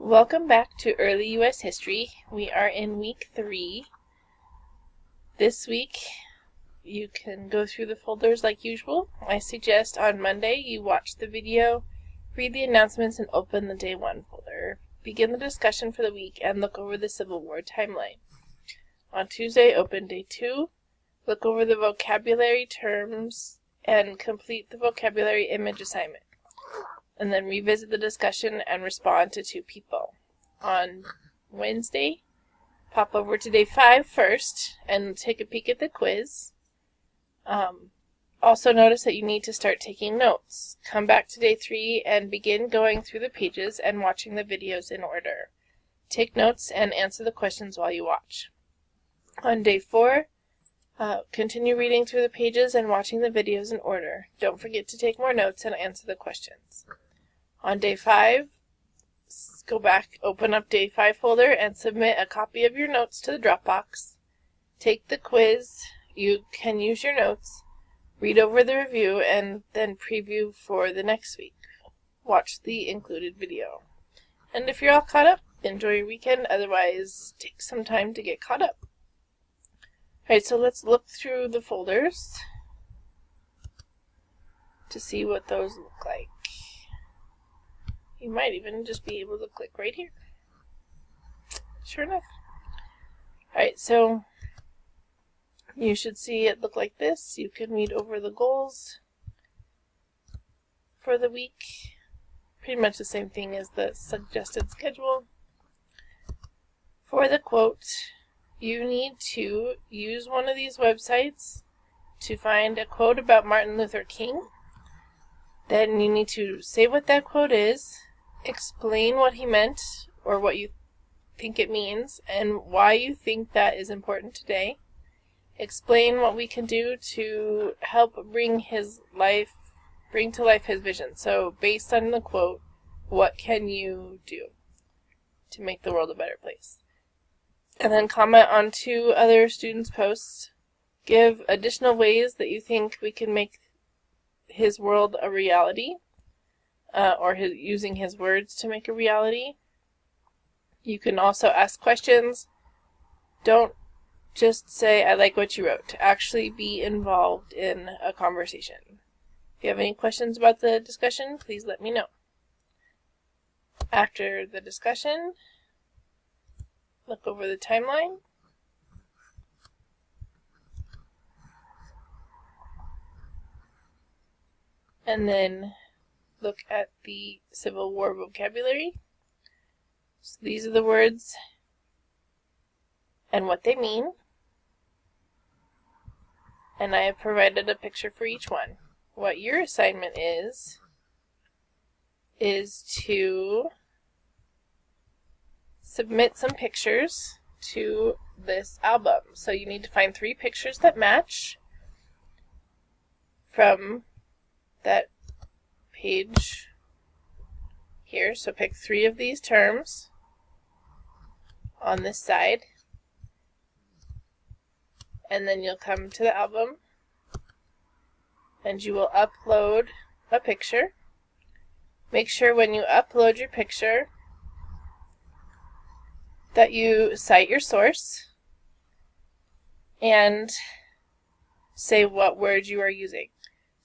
Welcome back to Early U.S. History. We are in week 3. This week, you can go through the folders like usual. I suggest on Monday you watch the video, read the announcements, and open the Day 1 folder. Begin the discussion for the week and look over the Civil War timeline. On Tuesday, open Day 2, look over the vocabulary terms, and complete the vocabulary image assignment. And then revisit the discussion and respond to 2 people. On Wednesday, pop over to Day 5 first and take a peek at the quiz. Also notice that you need to start taking notes. Come back to Day 3 and begin going through the pages and watching the videos in order. Take notes and answer the questions while you watch. On Day 4, continue reading through the pages and watching the videos in order. Don't forget to take more notes and answer the questions. On Day 5, go back, open up Day 5 folder, and submit a copy of your notes to the Dropbox. Take the quiz. You can use your notes, read over the review, and then preview for the next week. Watch the included video. And if you're all caught up, enjoy your weekend. Otherwise, take some time to get caught up. Alright, so let's look through the folders to see what those look like. You might even just be able to click right here. Sure enough. Alright, so you should see it look like this. You can read over the goals for the week. Pretty much the same thing as the suggested schedule. For the quote, you need to use one of these websites to find a quote about Martin Luther King. Then you need to say what that quote is, explain what he meant or what you think it means and why you think that is important today. Explain what we can do to help bring to life his vision. So based on the quote, what can you do to make the world a better place? And then comment on 2 other students' posts. Give additional ways that you think we can make his world a reality, or using his words to make a reality. You can also ask questions. Don't just say, I like what you wrote. Actually be involved in a conversation. If you have any questions about the discussion, please let me know. After the discussion, look over the timeline. And then look at the Civil War vocabulary. So these are the words and what they mean. And I have provided a picture for each one. What your assignment is to submit some pictures to this album. So you need to find 3 pictures that match from that page here. So pick 3 of these terms on this side, and then you'll come to the album and you will upload a picture. Make sure when you upload your picture that you cite your source and say what words you are using.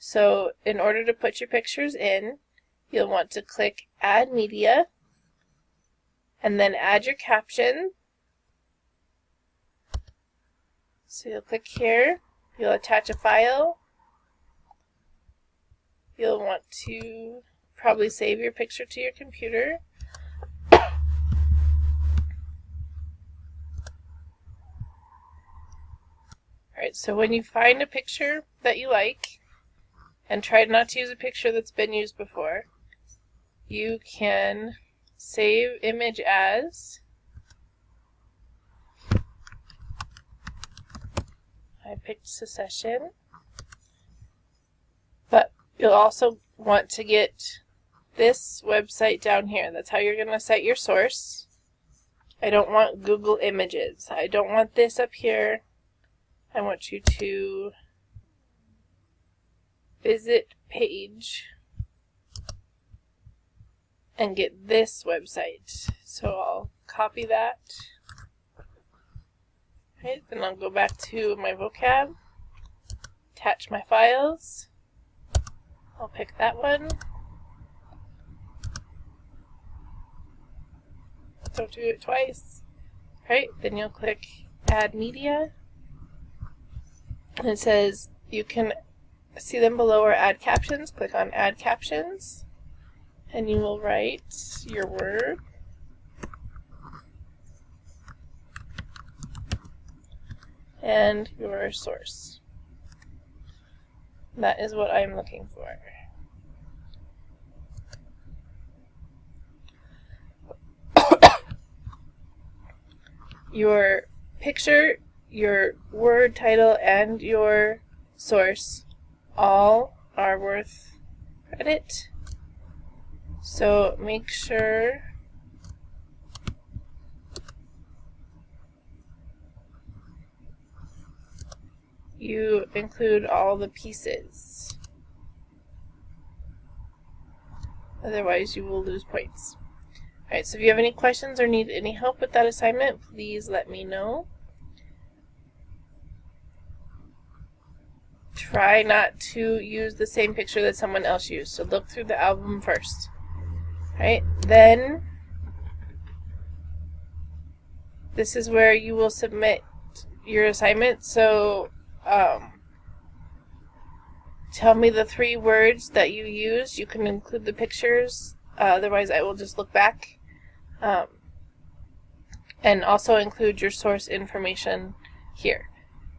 So in order to put your pictures in, you'll want to click Add Media and then add your caption. So you'll click here, you'll attach a file. You'll want to probably save your picture to your computer. Alright, so when you find a picture that you like, and try not to use a picture that's been used before, you can save image as. I picked Secession. But you'll also want to get this website down here. That's how you're going to cite your source. I don't want Google Images. I don't want this up here. I want you to visit page and get this website. So I'll copy that. Right, then I'll go back to my vocab, attach my files. I'll pick that one. Don't do it twice. Right, then you'll click Add Media. And it says you can see them below or add captions. Click on Add Captions. And you will write your word. And your source. That is what I'm looking for. Your picture, your word title, and your source all are worth credit. So make sure you include all the pieces. Otherwise you will lose points. Alright, so if you have any questions or need any help with that assignment, please let me know. Try not to use the same picture that someone else used, so look through the album first. Alright, then this is where you will submit your assignment. So tell me the 3 words that you used. You can include the pictures, otherwise I will just look back. And also include your source information here.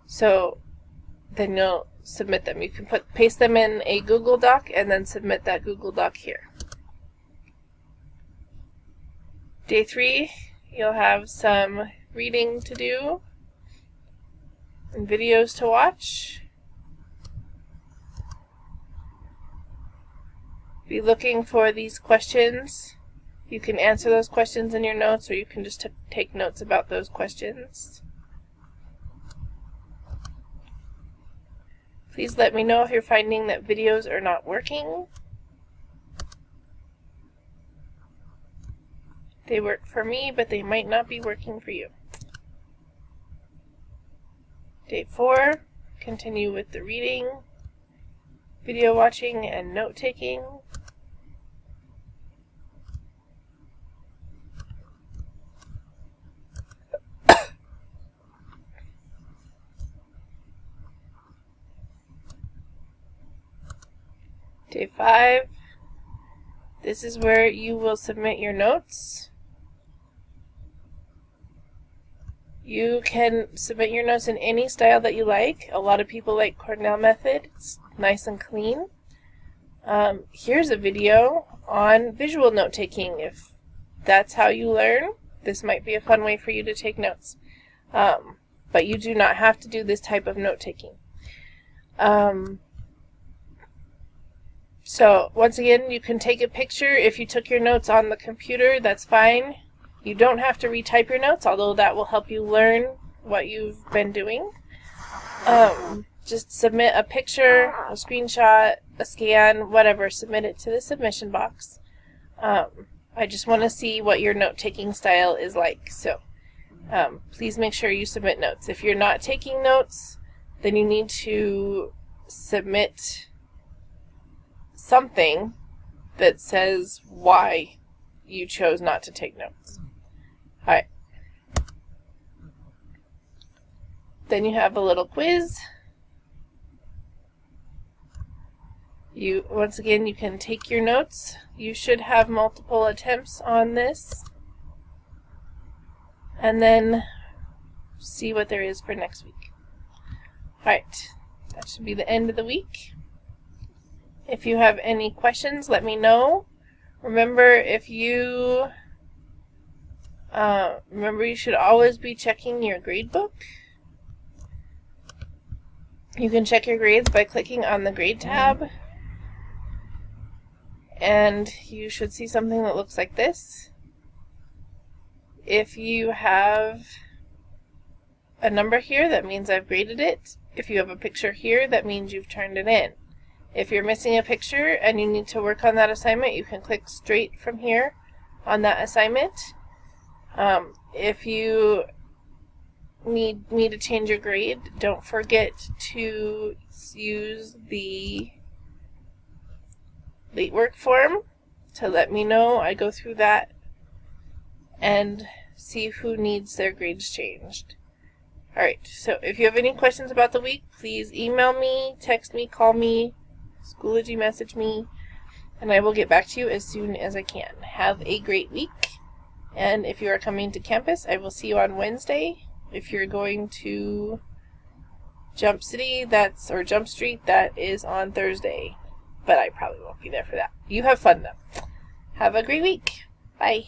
So then you'll submit them. You can paste them in a Google Doc and then submit that Google Doc here. Day 3, you'll have some reading to do and videos to watch. Be looking for these questions. You can answer those questions in your notes, or you can just take notes about those questions. Please let me know if you're finding that videos are not working. They work for me, but they might not be working for you. Day 4, continue with the reading, video watching, and note-taking. Day 5, this is where you will submit your notes. You can submit your notes in any style that you like. A lot of people like Cornell method. It's nice and clean. Here's a video on visual note-taking. If that's how you learn, this might be a fun way for you to take notes. But you do not have to do this type of note-taking. So once again, you can take a picture. If you took your notes on the computer, that's fine. You don't have to retype your notes, although that will help you learn what you've been doing. Just submit a picture, a screenshot, a scan, whatever. Submit it to the submission box. I just want to see what your note-taking style is like. So please make sure you submit notes. If you're not taking notes, then you need to submit something that says why you chose not to take notes. Alright. Then you have a little quiz. Once again, you can take your notes. You should have multiple attempts on this. And then see what there is for next week. Alright. That should be the end of the week. If you have any questions, let me know. Remember, you should always be checking your gradebook. You can check your grades by clicking on the grade tab. And you should see something that looks like this. If you have a number here, that means I've graded it. If you have a picture here, that means you've turned it in. If you're missing a picture and you need to work on that assignment, you can click straight from here on that assignment If you need me to change your grade, don't forget to use the late work form to let me know. I go through that and see who needs their grades changed. Alright, so if you have any questions about the week, please email me, text me, call me, Schoology message me, and I will get back to you as soon as I can. Have a great week, and if you are coming to campus, I will see you on Wednesday. If you're going to Jump Street, that is on Thursday, but I probably won't be there for that. You have fun though. Have a great week. Bye.